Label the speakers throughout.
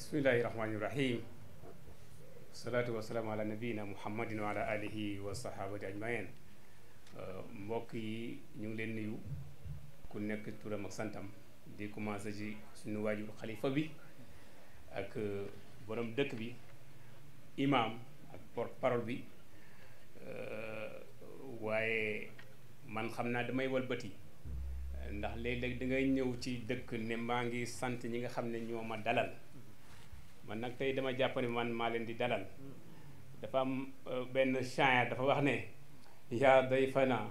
Speaker 1: bismillahi rahmaani rahim salaatu wasalaamu ala nabiyina muhammadin wa ala alihi wa sahabati ajmain mbokk yi ñu ngi leen nuyu ku nekk turam ak santam di commencé ci suñu waajur xalifa bi ak borom dëkk bi imam ak porte-parole bi waaye man xam naa damay walbati ndax léeg-léeg da ngay ñëw ci dëkk ne maa ngi sant ñi nga xam ne ñoo ma dalal man nag tey dama jàpp ne man maa leen di dalal dafa am benn shaa'ir dafa wax ne yaa dayfana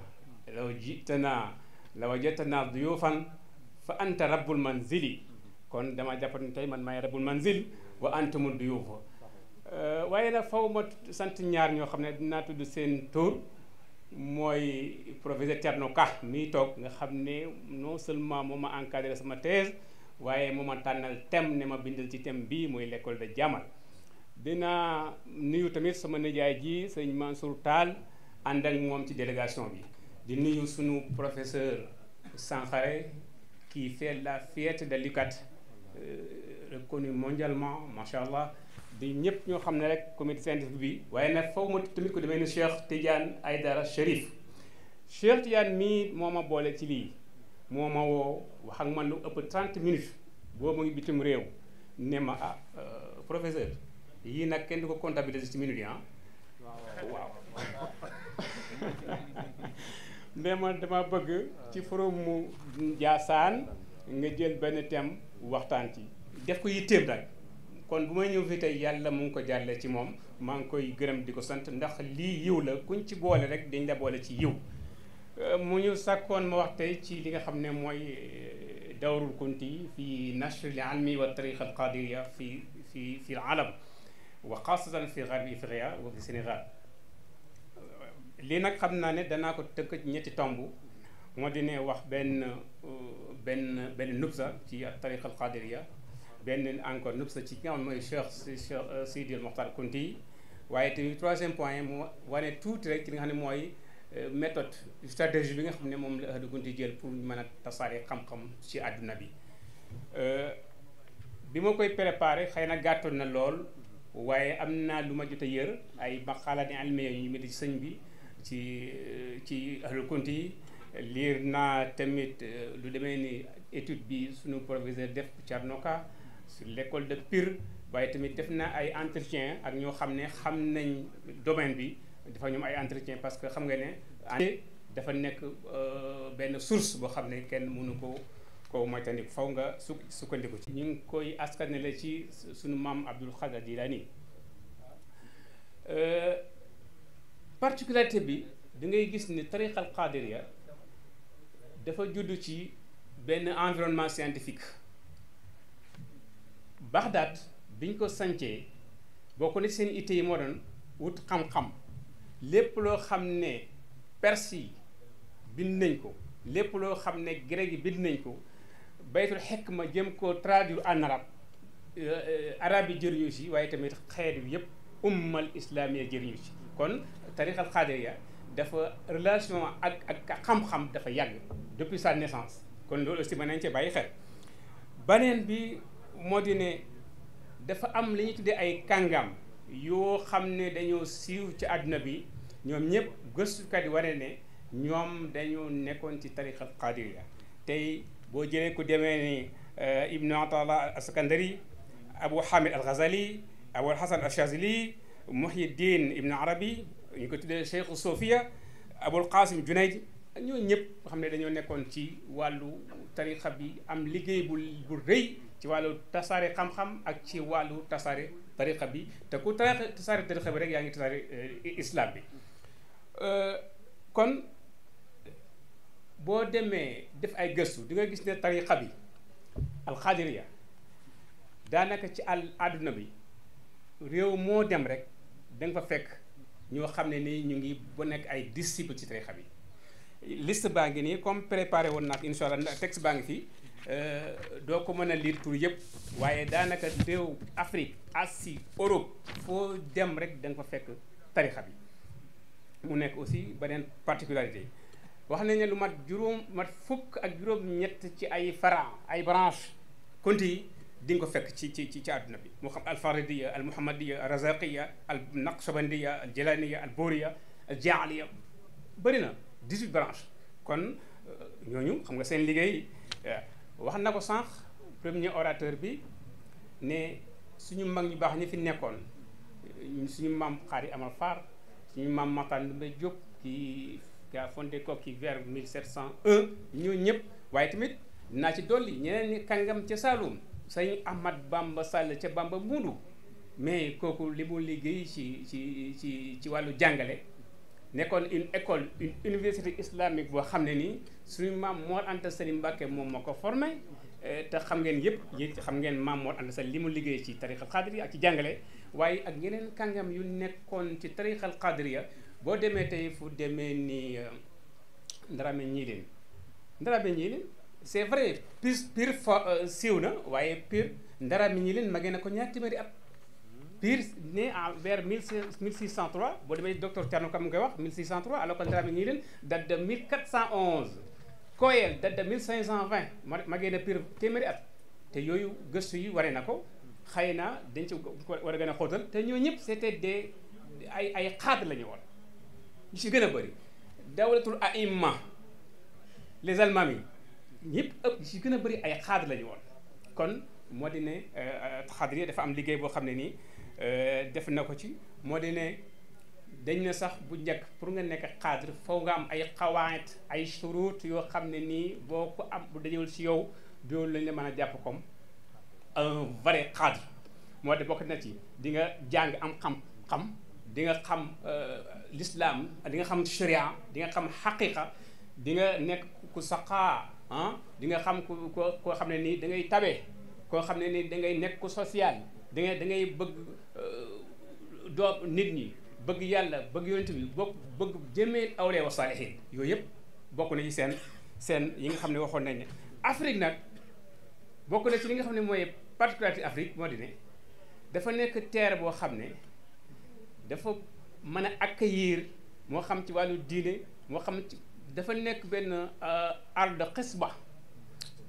Speaker 1: law jitana la wajatana duyufan fa anta rabbul manzili kon dama jàpp ne tey man maay rabbul manzil wa antumu duyufu waaye nag faw ma sant ñaar ñoo xam ne dinaa tudd seen tur mooy professeur Thierno Ka mii toog nga xam ne non seulement moo ma encadré sama thèse waaye moo ma tànnal thème ne ma bindal ci thème bii mooy l'école de Jamal. dinaa nuyu tamit sama nijaay ji sëñ Mansour Tall ànd ak moom ci délégation bi di nuyu sunu professeur Sankhare qui fait la fierté de l'UCAD reconnu mondialement macha allah di ñëpp ñoo xam ne rek comité scientifique bi waaye nag faw ma tamit ko demee ni Cheikh Tidiane Aydara Chérif Cheikh Tidiane mii moo ma boole ci lii moo ma woo wax ak man lu ëpp 30 minutes boobu ngi bitim réew ne ma professeur yii nag kenn du ko comptabiliser ci minutes yi waaw ne ma dama bëgg ci forum mu Ndiassane nga jël benn thème waxtaan ci def ko yitteem nag kon bu may ñëw fi tey yàlla mu ngi ko jàlle ci moom maa ngi koy gërëm di ko sant ndax lii yiw la kuñ ci boole rek dañ la boole ci yiw mu ñu sàkkoon ma wax tey ci li nga xam ne mooy dawrul kunti fi nashr al ilmi wa tariqa al qadiriya fi al alam wa xaasatan fi garbi Ifriqiya wa fi Sénégal lii nag xam naa ne danaa ko tëkk ci ñetti tomb moo di ne wax benn nubsa ci tariqa al qadiriya benn encore nubsa ci ki nga xam ne mooy Cheikh Sidi El Mokhtar Kunti waaye tamit troisième point mu wane tuuti rek ci li nga xam ne mooy méthode stratégie bi nga xam ne moom la Ahlu Kunti jël pour mën a tasaare xam-xam ci àdduna bi bi ma koy préparé xëy na gàttoon na lool waaye am naa lu ma jot a yër ay maqaalaat ilmiya yu ñu mel ci sëñ bi ci Ahlu Kunti liir naa tamit lu demee ni étude bi sunu professeur def Thierno Ka sur l'école de Pire waaye tamit def na ay entretien ak ñoo xam ne xam nañ domaine bi dafa ñoom ay entretien parce que xam nga ne dafa nekk benn source boo xam ne kenn mënu ko moytandiku faw nga sukkandiku ci ñu ngi koy askanale ci suñu maam Abdul Xaadir Jilaani particularité bi da ngay gis ni tariqa qadiriya dafa judd ci benn environnement scientifique Bagdad biñ ko sancee boo ko ne seen itte yi moo doon wut xam-xam lépp loo xam ne perse yi bind nañ ko lépp loo xam ne grec yi bind nañ ko baytul hikma jëm ko traduire en arabe arabe yi jëriñu si waaye tamit xeet bi yëpp ummal islamiya jëriñu si kon tariqa qadiriya dafa relation ak xam-xam dafa yàgg depuis sa naissance kon loolu aussi mën nañ cee bàyyi xel baneen bi moo di ne dafa am li ñuy tuddee ay kàngam yoo xam ne dañoo siiw ci àdduna bi ñoom ñëpp gëstukat yi wane ne ñoom dañoo nekkoon ci tariqa qadiriya tey boo jëlee ku demee ni Ibn Atallah Askandari Abu Hamid al Ghazali Abul Hasan al Shazili Muhyiddin Ibn Arabi ñu ko tuddee Cheikh Sofia Abul Qasim Junayd ñoo ñëpp nga xam ne dañoo nekkoon ci wàllu tariqa bi am liggéey bu rëy ci wàllu tasaare xam-xam ak ci wàllu tasaare tariqa bi te ku tasaare tariqa bi rek yaa ngi tasaare islam bi kon boo demee def ay gëstu di nga gis ne tariqa bi alxadiriya daanaka ci àdduna bi réew moo dem rek da nga fa fekk ñoo xam ne ni ñu ngi bu nekk ay disciple ci tariqa bi liste baa ngi nii comme préparé woon naa ko incha allah texte baa ngi fii doo ko mën a lire tur yëpp waaye daanaka réew Afrique Asie Europe foo dem rek da nga fa fekk tariqa bi mu nekk aussi beneen particularité wax nañ ne lu mat fukk ak juróom ñett ci ay fara ay branche Kunti yi di nga ko fekk ci àdduna bi moo xam al faridiya al muhammadiya al razaqiya al naqshbandiya al jilaniya al boriya al jaaliya bëri na 18 branches kon ñooñu xam nga seen liggéey wax na ko sànq premier orateur bi ne suñu mag ñu baax ñi fi nekkoon suñu maam Xaari Amal Faar suñu maam Mataan Ndumbe Diop qui a fondé Koki vers 1701 ñooñu ñëpp waaye tamit dinaa ci dolli ñeneen ñi kàngam ca Saloum sëñ Ahmad Bamba Sall ca Bamba Muudu mais kooku li mu liggéey ci wàllu jàngale nekkoon une école une université islamique boo xam ne nii suñu maam Mor Anta Sali Mbàkke moom moo ko formé te xam ngeen yëpp xam ngeen maam Mor Anta Sali li mu liggéey ci tariqal qadiriya ak ci jàngale waaye ak yeneen kàngam yu nekkoon ci tariqal qadiriya boo demee tey fu demee ni Ndarame Ñiilin c'est vrai Pire siiw na waaye Pire Ndarame Ñiilin magee na ko ñaar téeméeri at Pire né vers 1603 boo demee docteur Thierno Kam mu koy wax 1603 alors que Ndarame Ñiilin date de 1411 Koyel date de 1520 magee na Pire téeméeri at te yooyu gëstu yi waree na ko xëy na dañ ci war a gën a xóotal te ñoo ñëpp c'était des ay xaad la ñu woon ñu si gën a bëri dawlatul aïmma les almami ñëpp ëpp si gën a bëri ay xaad la ñu woon kon moo di ne xadri dafa am liggéey boo xam ne nii def na ko ci moo di ne dañ ne sax bu njëkk pour nga nekk xadr foo nga am ay xawaayit ay shurut yoo xam ne nii boo ko am bu dajewul si yow doolu lañ la mën a jàpp comme un vrai cadre moo de bokk na ci di nga jàng am xam-xam di nga xam l'islam di nga xam sharia di nga xam xaqiqa di nga nekk ku saqaa di nga xam koo xam ne nii da ngay tabe koo xam ne nii da ngay nekk ku social da ngay bëgg doo nit ñi bëgg yàlla bëgg yonent bi bëgg jëmee awliya wa saalihin yooyu yëpp bokk na ci seen yi nga xam ne waxoon nañ ne Afrique nag bokk na ci li nga xam ne mooy particularité Afrique moo di ne dafa nekk terre boo xam ne dafa mën a accueillir moo xam ci wàllu diine moo xam ci dafa nekk benn ard xisba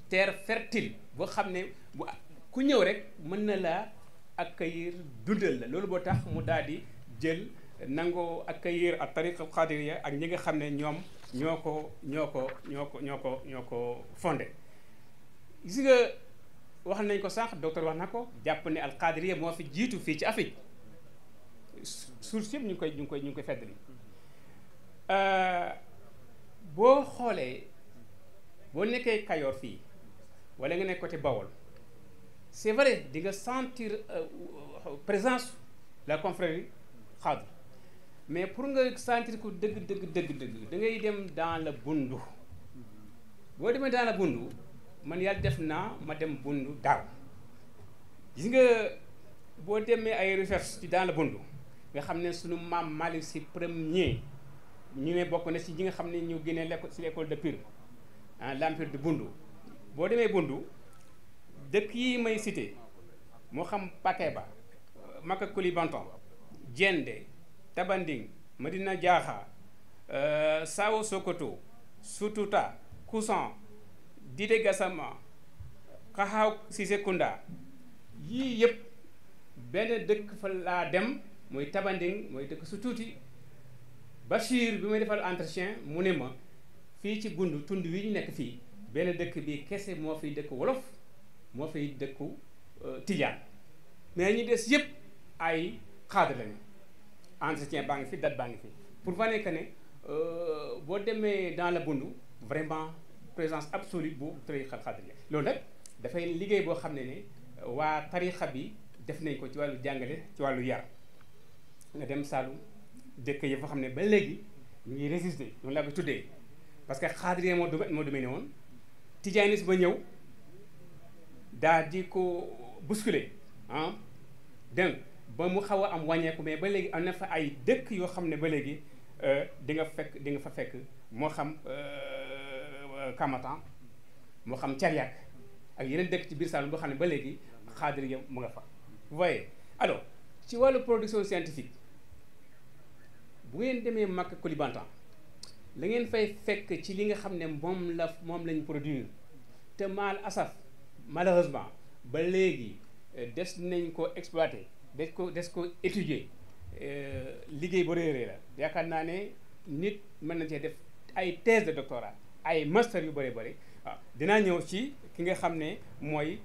Speaker 1: terre fertile boo xam ne bu ku ñëw rek mën na laa accueillir dundal la loolu boo tax mu daal di jël nangoo accueillir ak tariqa qadiriya ak ñi nga xam ne ñoom ñoo ko fondé gis nga wax nañ ko sànq docteur wax na ko jàpp ne al qadiriya moo fi jiitu fii ci Afrique source yëpp ñu ngi koy feddali boo xoolee boo nekkee Kayoor fii wala nga nekk côté Bawol c'est vrai di nga sentir présence la confrérie xadr mais pour nga sentir ko dëgg da ngay dem dans le bundu boo demee dans le bundu man yàlla def naa ma dem bundu daaw gis nga boo demee ay recherche ci dans le bundu nga xam ne sunu maam Malick Sy premier ñu ne bokk na si ñi nga xam ne ñu génnee si l'école de Pire l'empire de Bundu boo demee Bundu dëkk yi may cité moo xam Pakeba Maka Koulibantang Diendé Tabanding Medina Diakha Sao Sokoto Sututa Koussan Didé Gassama Kaxaw Sisekunda yii yëpp benn dëkk fa laa dem mooy Tabanding mooy dëkk su tuuti Bachir bi may defal entretien mu ne ma fii ci Bundu tund wi ñu nekk fii benn dëkk bi kese moo fiy dëkk wolof moo fiy dëkku tijaan mais ñu des yëpp ay xaadar lañu entretien baa ngi fi date baa ngi fi pour wane que ne boo demee dans la Bundu vraiment présence absolue bu tariqa xaadiriya loolu nag dafay liggéey boo xam ne waa tariqa bi def nañ ko ci wàllu jàngale ci wàllu yar nga dem Saalum dëkk yi fa xam ne ba léegi ñu ngi résister noonu laa ko tuddee parce que xaadiriya moo dominé woon tijaanis ba ñëw daal di ko bousculer donc ba mu xaw a am wàññeeku mais ba léegi am na fa ay dëkk yoo xam ne ba léegi di nga fa fekk moo xam Kamatan moo xam Cariak ak yeneen dëkk ci biir Saloum boo xam ne ba léegi xaadiriya mu nga fa. vous voyez alors ci wàllu production scientifique bu ngeen demee Maka Koulibantang la ngeen fay fekk ci li nga xam ne moom lañ produire te maal asaf malheureusement ba léegi des nañ ko exploiter des ko étudier liggéey bu réeree la yaakaar naa ne nit mën na cee def ay thèse de doctorat ay master yu bëri bëri waaw dinaa ñëw ci ki nga xam ne mooy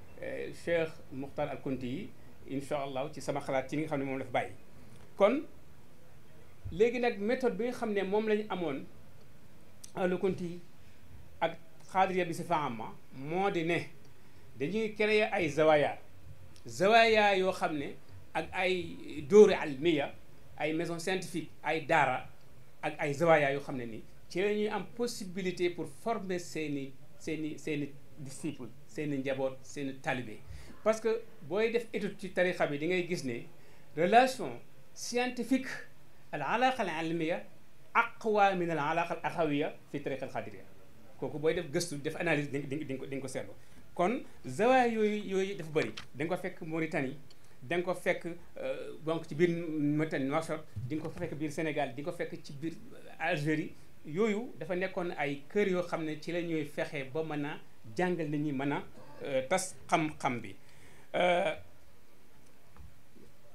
Speaker 1: Cheikh Muxtar al Kunti yi incha allah ci sama xalaat ci li nga xam ne moom la fi bàyyi. kon léegi nag méthode bi nga xam ne moom la ñu amoon al Kunti ak xaadiriya bi si faama moo di ne dañuy créer ay zawaya yoo xam ne ak ay dóori almiya ay maison scientifique ay daara ak ay zawaya yoo xam ne nii ci la ñuy am possibilité pour former seeni disciples seeni njaboot seeni talibé parce que booy def étude ci tarixa bi di ngay gis ne relation scientifique al alaqa al ilmiya aqwa min al alaqa al axawiya fi tariqa al xadiriya kooku booy def gëstu def analyse di nga ko seetlu kon zawaay yooyu dafa bëri da nga ko fekk Mauritanie da nga ko fekk donc ci biir Mauritanie Nouakchott di nga ko fekk biir Sénégal di nga ko fekk ci biir Algérie yooyu dafa nekkoon ay kër yoo xam ne ci la ñuy fexe ba mën a jàngal nit ñi mën a tas xam-xam bi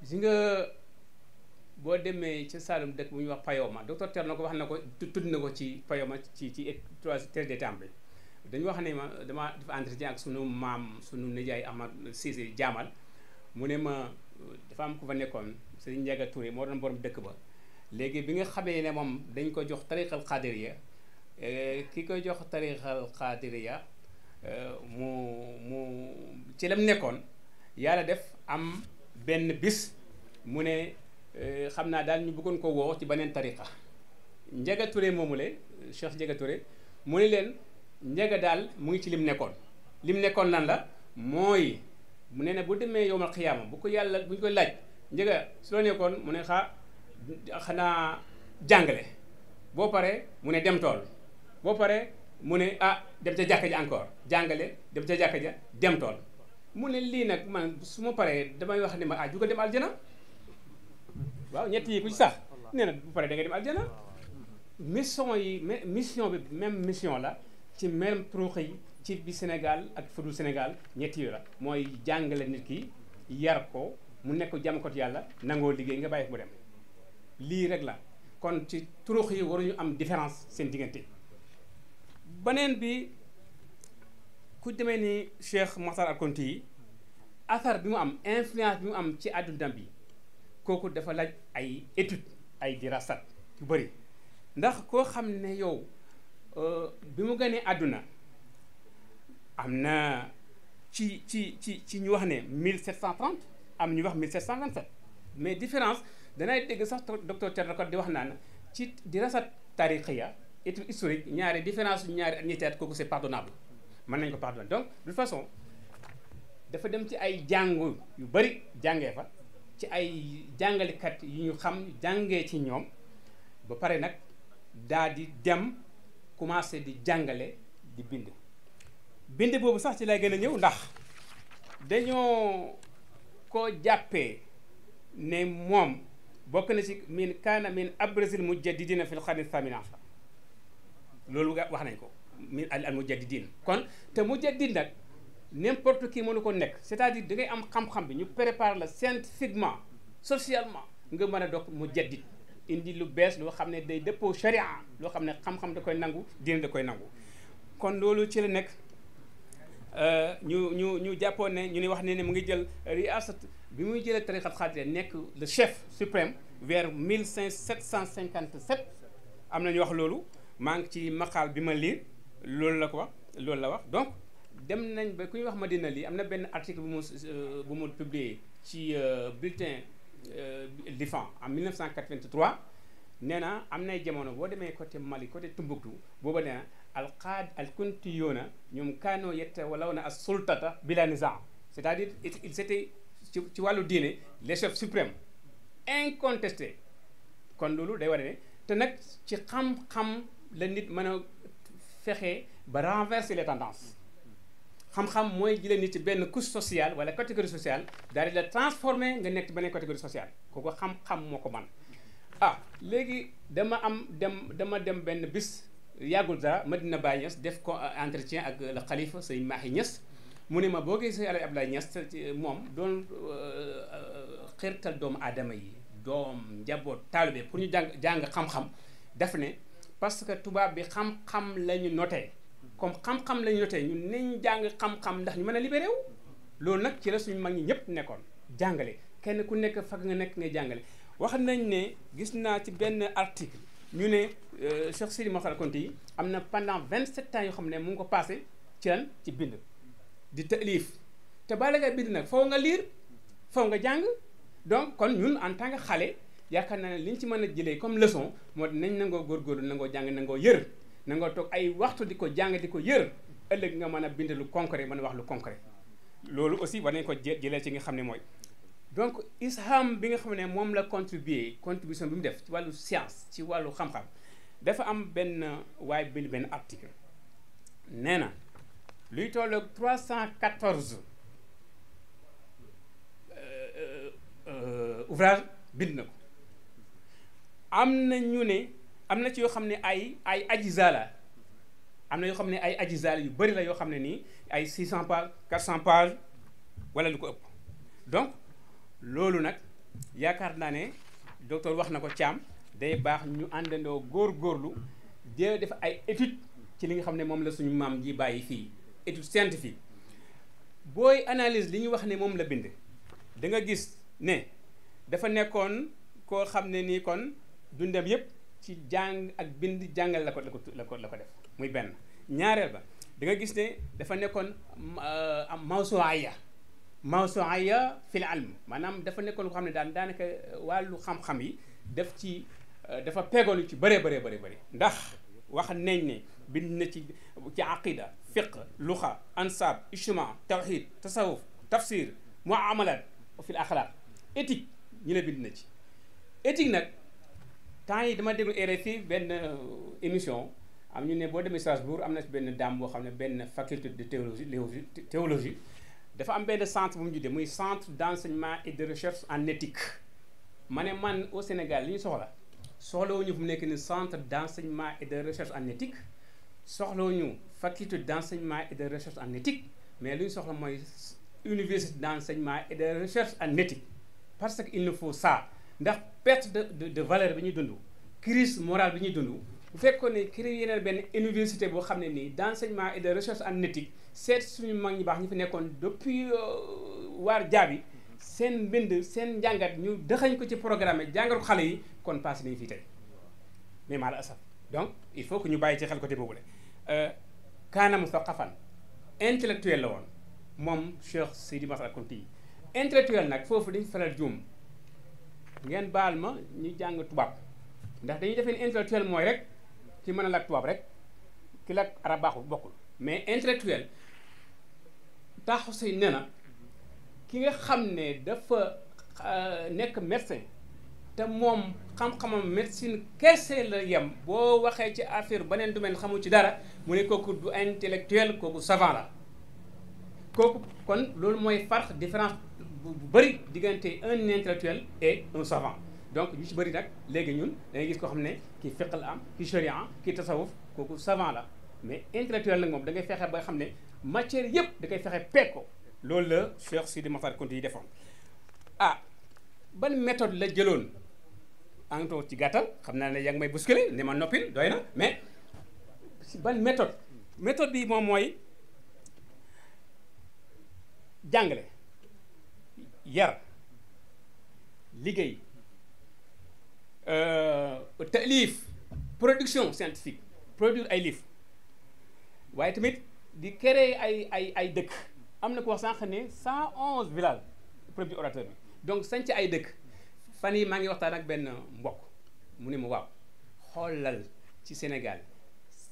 Speaker 1: si nga boo demee ci Saalum dëkk bu ñuy wax Payoma docteur Thierno ko wax na ko tudd na ko ci Payoma ci thèse d'état bi dañu wax ne ma dama dafa entretien ak sunu maam sunu nijaay Ahmad Cissé Jaamal mu ne ma dafa am ku fa nekkoon Serigne Ndiaga Touré moo doon borom dëkk ba léegi bi nga xamee ne moom dañ ko jox tariqal xaadiriya ki koy jox tariqal xaadiriya mu ci lam nekkoon yàlla def am benn bis mu ne xam naa daal ñu bëggoon ko woo ci beneen tariqa Ndiaga Touré moomule Cheikh Ndiaga Touré mu ne leen Ndiaga daal mu ngi ci lim nekkoon lan la mooy mu ne bu demee yowmal xiyaama bu ko yàlla bu ñu koy laaj Ndiaga su la nekkoon mu ne xanaa jàngale boo paree mu ne dem tool boo paree mu ne dem ca jàkka ja encore jàngale dem ca jàkka ja dem tool mu ne lii nag man su ma paree damay wax ne ma jugal dem aljana waaw ñett yi ku ci sax nee na bu paree da ngay dem aljana mission bi même mission la ci même turuq yi ci bi Sénégal ak fudul Sénégal ñett yi la mooy jàngale nit ki yar ko mu nekk jàmmkot yàlla nangoo liggéey nga bàyyi ko mu dem lii rek la kon ci turuq yi waruñu am différence seen diggante beneen bi ku demee ni Cheikh Muxtar al Kunti yi athar bi mu am influence bi mu am ci àdduna bi kooku dafa laaj ay étude ay dirasat yu bëri ndax koo xam ne yow bi mu gënee àdduna am na ci ñu wax ne 1730 am ñu wax 1727 mais différence danay dégg sax docteur Thierno Code di wax naan ci dirasat tariqiya étude historique ñaari différence ñaari at ñetti at kooku c'est pardonnable mën nañu ko pardonner donc de toute façon dafa dem ci ay jàngu yu bëri jàngee fa ci ay jàngalekat yu ñu xam jàngee ci ñoom ba pare nag daal di dem commencé di jàngale di bind boobu sax ci lay gën a ñëw ndax dañoo ko jàppee ne moom bokk na ci min kaana min abrazil mujaddidina fil qarni thamin ashar loolu wax nañ ko min al mujaddidin kon te mujaddid nag n'importe qui mënu ko nekk c'est-à-dire da ngay am xam-xam bi ñu prépare la scientifiquement socialement nga mën a doog mujaddid indi lu bees loo xam ne day dëppoo sharia loo xam ne xam-xam da koy nangu diine da koy nangu kon loolu ci la nekk ñu jàppoon ne ñu ni wax ne mu ngi jël riasat bi muy jëlee tariqat xaadiriya nekk le chef suprême vers 1757 am na ñu wax loolu maa ngi ci maqaal bi ma lire loolu la wax donc dem nañ ba ku ñuy wax Madina lii am na benn article bu mu publié ci bulletin Lifan en 1983 nee na am nay jamono boo demee côté Mali côté Tombouctou booba nee na al kuntiyuuna ñoom kaanoo yatawallawna as sultata bila nizam c'est-à-dire c'était ci wàllu diine les chefs suprêmes incontestés kon loolu day war ne te nag ci xam-xam la nit mën a fexe ba renverser les tendances xam-xam mooy jëlee nit ci benn couche sociale wala catégorie sociale daal di la transformer nga nekk ci beneen catégorie sociale kooku xam-xam moo ko man léegi dama dem benn bis yàggul dara Medina Baye Niass def ko entretien ak le xalifa Sëñ Mahi Niass mu ne ma boo gisee Alaaji Abdoulaye Niass moom doon xirtal doomu aadama yi doom njaboot taalibe pour ñu jàng xam-xam daf ne parce que tubaab bi xam-xam la ñu noté comme xam-xam la ñu noté ñun nañ jàng xam-xam ndax ñu mën a libéré wu loolu nag ci la suñu mag ñi ñëpp nekkoon jàngale kenn ku nekk fag nga nekk ngay jàngale wax nañ ne gis naa ci benn article ñu ne Cheikh Sidi Mokhtar Konti yi am na pendant 27 ans yoo xam ne mu ngi ko passé ci lan ci bind di taalif te bala ngay bind nag faw nga liir faw nga jàng donc kon ñun en tant que xale yaakaar naa ne li ñu ci mën a jëlee comme leçon moo nañ nangoo góorgóorlu nangoo jàng nangoo yër nangoo toog ay waxtu di ko jàng di ko yër ëllëg nga mën a bind lu concret mën a wax lu concret loolu aussi war nañ ko jëlee ci nga xam ne mooy donc isham bi nga xam ne moom la contribution bi mu def ci wàllu science ci wàllu xam-xam dafa am benn waaye bind benn article nee na luy tolloog 314 ouvrage bind na ko am na ñu ne am na ci yoo xam ne ay ajisa la am na yoo xam ne ay ajisa la yu bëri la yoo xam ne nii ay 600 pages 400 pages wala lu ko ëpp donc loolu nag yaakaar naa ne docteur wax na ko Thiam day baax ñu àndandoo góorgóorlu de def ay étude ci li nga xam ne moom la suñu maam ji bàyyi fii étude scientifique booy analyse li ñu wax ne moom la bind da nga gis ne dafa nekkoon koo xam ne nii kon dundam yépp ci jàng ak bind jàngal la ko def muy benn ñaareel ba da nga gis ne dafa nekkoon am mawsuaya fil ilm maanaam dafa nekkoon loo xam ne daanaka wàllu xam-xam yi def ci dafa pegoon ci bëree bëri ndax wax nañ ne bind na ci aqida fiqh luxa ansab ijtima tawhid tasawuf tafsir muamalat fil axlaq éthique ñu ne bind na ci éthique nag temps yi dama déglu RFI benn émission am ñu ne boo demee Strasbourg am na benn dame boo xam ne benn faculté de théologie dafa am benn centre bu mu juddee muy centre d'enseignement et de recherche en éthique ma ne man au Sénégal li ñu soxlawuñu fu mu nekk ni centre d'enseignement et de recherche en éthique soxlawuñu faculté d'enseignement et de recherche en éthique mais li ñu soxla mooy université d'enseignement et de recherche en éthique parce que il nous faut ça ndax perte de valeur bi ñuy dund crise morale bi ñuy dund bu fekkoon ne créé na benn université boo xam ne nii d'enseignement et de recherche en éthique seet suñu mag ñi baax ñu fi nekkoon depuis waar jaabi seen mbind seen njàngat ñu dëxañ ko ci programme jàngal ko xale yi kon passé nañu fii tey mais mal asaf donc il faut que ñu bàyyi ci xel côté boobu la kaana muthaqafan intellectuel la woon moom Cheikh Sidi Mokhtar Konti yi intellectuel nag foofu dañu faral juum ngeen baal ma ñu jàng tubaab ndax dañuy defee ni intellectuel mooy rek ki mën a làkk tubaab rek ki làkk arab baaxul bokkul mais intellectuel taxu say ne na ki nga xam ne dafa nekk médecin te moom xam-xamam médecine kese la yem boo waxee ci affaire beneen domaine xamul ci dara mu ne kooku du intellectuel kooku savant la kooku kon loolu mooy farq différence bu bëri diggante un intellectuel et un savant donc ñu ci bëri nag léegi ñun da ngay gis koo xam ne kii fiqh la am kii sharia kii tasawuf kooku savant la mais intellectuel nag moom da ngay fexe ba xam ne matière yëpp da koy fexe peeg ko loolu la Cheikh Sidi Mokhtar Konti yi defoon ban méthode la jëloon en tout ci gàttal xam naa ne yaa ngi may bousculer ne ma noppil doy na mais ban méthode bi moom mooy jàngale yar liggéey taalif production scientifique produire ay livres waaye tamit di créer ay dëkk am na ko wax sànq ne 111 villages premier orateur bi donc sanc ay dëkk fan yi maa ngi waxtaan ak benn mbokk mu ne ma waaw xoolal ci Sénégal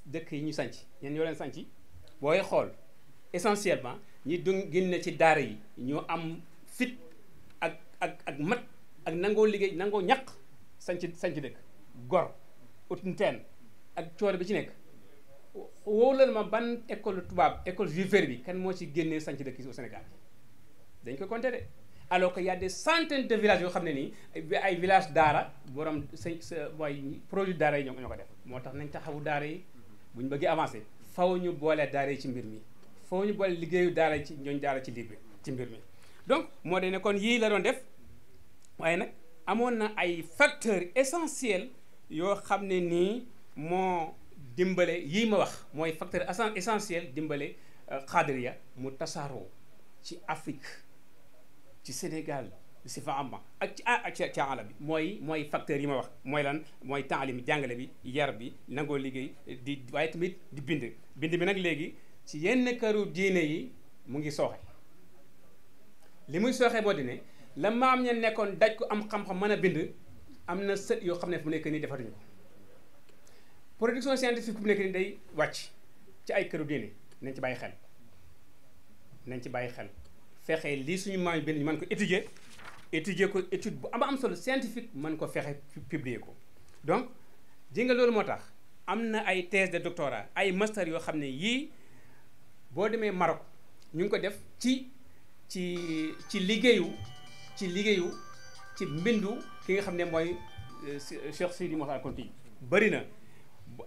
Speaker 1: dëkk yi ñu sanc ñen ñoo leen sanc booy xool essentiellement ñi génn ci daara yi ñoo am fit ak mat ak nangoo liggéey nangoo ñaq sanc dëkk gor utin teen ak coore bi ci nekk wóolal ma ban école tubaab école juifère bi kan moo ci génnee sanc dëkk yi au Sénégal dañ ko compter de alors que y a des centaines de villages yoo xam ne nii ay village daara borom mooy produit daara yi ñoo ko def moo tax nañ taxawu daara yi bu ñu bëggee avancer faw ñu boole daara yi ci mbir mi foo ñu boole liggéeyu daara ci ñooñ daara ci liggéey ci mbir mi. donc moo de ne kon yii la doon def waaye nag amoon na ay facteurs essentiels yoo xam ne nii moo dimbale yii ma wax mooy facteur essentiel dimbale xaadiriya mu tasaaroo ci Afrique ci Sénégal si fa amma ak ci àll bi mooy facteurs yi ma wax mooy lan mooy taalim jàngale bi yar bi nangoo liggéey di waaye tamit di bind bi nag léegi ci yenn këru diine yi mu ngi sooxe li muy sooxe moo di ne la maam ña nekkoon daj ko am xam-xam mën a bind am na sët yoo xam ne fu mu nekk nii defatuñu ko production scientifique fu mu nekk nii day wàcc ci ay këru diine nañ ci bàyyi xel fexe lii suñu maam yi bind ñu mën ko étudier ko étude bu am solo scientifique mën ko fexe publier ko donc ji nga loolu moo tax am na ay thèse de doctorat ay master yoo xam ne yii boo demee Maroc ñu ngi ko def ci liggéeyu ci mbindu ki nga xam ne mooy Cheikh Sidi Mokhtar Kounti bëri na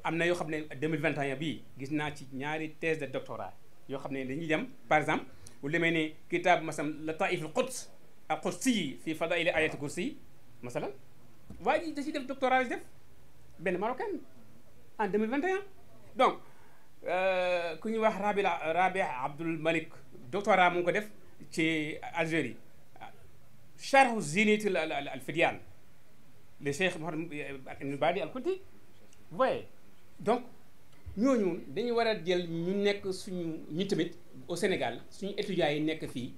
Speaker 1: am na yoo xam ne 2021 bii gis naa ci ñaari thèse de doctorat yoo xam ne dañuy dem par exemple bu demee ne kitaab masam Lataif al-Quds al-Qudsi fi fadail ayat kursi masalan waa ji da ciy def doctorat def benn marocain en 2021 donc ku ñuy wax Rabi Abdul Malik doctorat mu ngi ko def ci Algérie charhu zinit al fidyan le Cheikh Mouhamed ibn Badi al Kunti vous voyez donc ñooñu dañu war a jël ñu nekk ñu tamit au Sénégal suñu étudiants yi nekk fii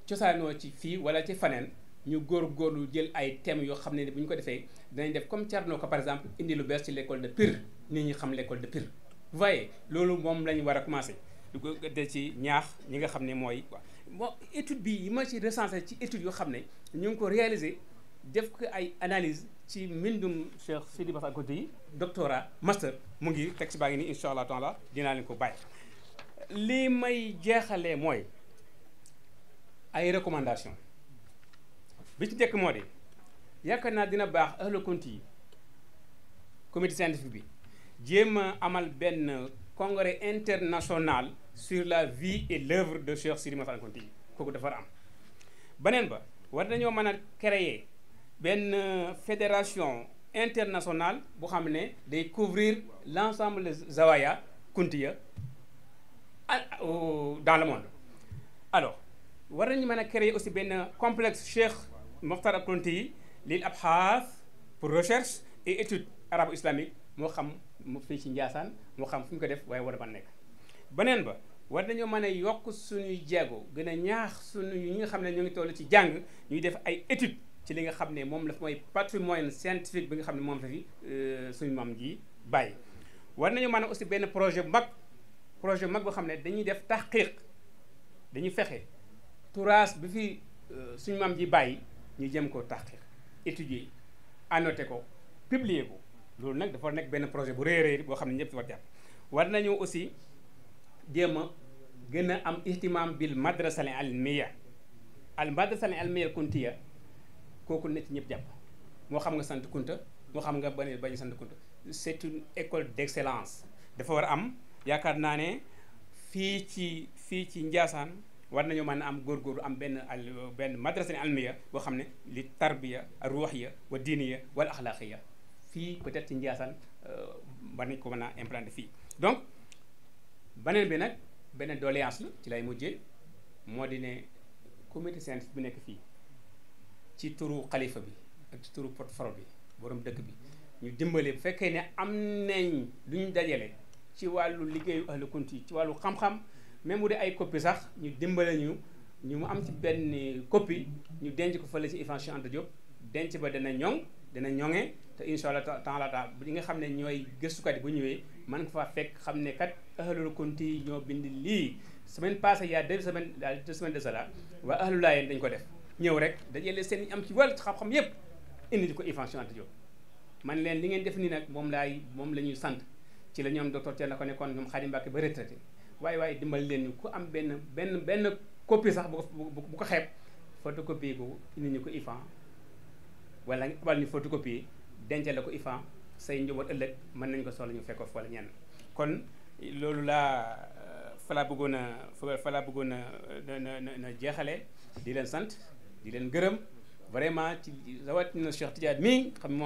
Speaker 1: cosaanoo ci fii wala ci faneen ñu góorgóorlu jël ay thèmes yoo xam ne bu ñu ko defee dinañ def comme Thierno ko par exemple indi lu bees ci l'école de Pire nit ñi xam l'école de Pire vous voyez loolu moom la ñu war a commencé du ko de ci ñaax ñi nga xam ne mooy bon étude bi yi ma ci recensé ci étude yoo xam ne ñu ngi ko réalisé def ko ay analyse ci mbindum Cheikh Sidi Mokhtar Kounti yi doctorat master mu ngi texte baa ngi nii incha allah taala dinaa leen ko bàyyi. li may jeexalee mooy ay recommandation bi ci njëkk moo de yaakaar naa dina baax ahlu Kounti yi comité scientifique bi jéem a amal benn congrès international sur la vie et l'œuvre de Cheikh Sidi Mokhtar Kounti yi kooku dafa am. beneen ba war nañoo mën a créer benn fédération internationale bu xam ne day couvrir l'ensemble des zawaya Kountiya dans le monde. alors war nañu mën a créer aussi benn complexe Cheikh Mokhtar Kounti yi lil abhath pour recherche et étude arabo-islamique moo xam mu fii ci Ndiassane moo xam fu ñu ko def waaye war a mën nekk. beneen ba war nañoo mën a yokk suñuy jéego gën a ñaax suñu ñi nga xam ne ñu ngi toll ci jàng ñuy def ay études ci li nga xam ne moom la mooy patrimoine scientifique bi nga xam ne moom la fi suñu maam ji bàyyi. war nañoo mën a aussi benn projet bu mag boo xam ne dañuy def tahqiq dañuy fexe turaas bi fi suñu maam ji bàyyi ñu jëm ko tahqiq étudier annoté ko publier ko loolu nag dafa nekk benn projet bu réeréer boo xam ne ñëpp ci war jàpp. war nañu aussi jéem a gën a am ihtimam bil madrasa al ilmiya al madrasa al ilmiya Kountiya kooku na ci ñëpp jàpp moo xam nga sant Kunta moo xam nga bañ sant Kunta c'est une école d'excellence dafa war a am yaakaar naa ne fii ci Ndiassane war nañoo mën a am góorgóorlu am benn madrasa al ilmiya boo xam ne li tarbiya ruuhiya wa diiniya wal axlaaqiya fii peut-être ci Ndiassane war nañ ko mën a implanter fii. donc beneen bi nag beneen doléance la ci lay mujjee moo di ne comité scientifique bi nekk fii ci turu xalifa bi ak ci turu porte-parole bi borom dëkk bi ñu dimbale bu fekkee ne am nañ lu ñu dajale ci wàllu liggéeyu ahlu Kounti ci wàllu xam-xam même bu dee ay copie sax ñu dimbale ñu mu am ci benn copie ñu denc ko fële ci IFAN Cheikh Anta Diop denc ba dana ñoŋe te incha allah taala bi nga xam ne ñooy gëstukat yi bu ñëwee mën nga faa fekk xam ne kat ahlul Kounti ñoo bind lii semaine passée il y a 2 semaines de cela waa ahlu Laayeen dañ ko def ñëw rek dajale seen am ci wàllu xam-xam yépp indi ko IFAN Cheikh Anta Diop man leen li ngeen def nii nag moom la ñuy sant ci la ñoom docteur Thierno ko nekkoon ñoom Khadim Mbacké ba retraité waaye dimbali leen ñu ku am benn copie sax bu ko xeeb photocopie ko indi ñu ko IFAN wala abal ñu photocopie dencale ko IFAN say njaboot ëllëg mën nañ ko soxla ñu fekk ko wala ñenn kon loolu laa fa laa bëggoon a jeexale di leen sant di leen gërëm vraiment ci rawatina Cheikh Tidiane mii xam moom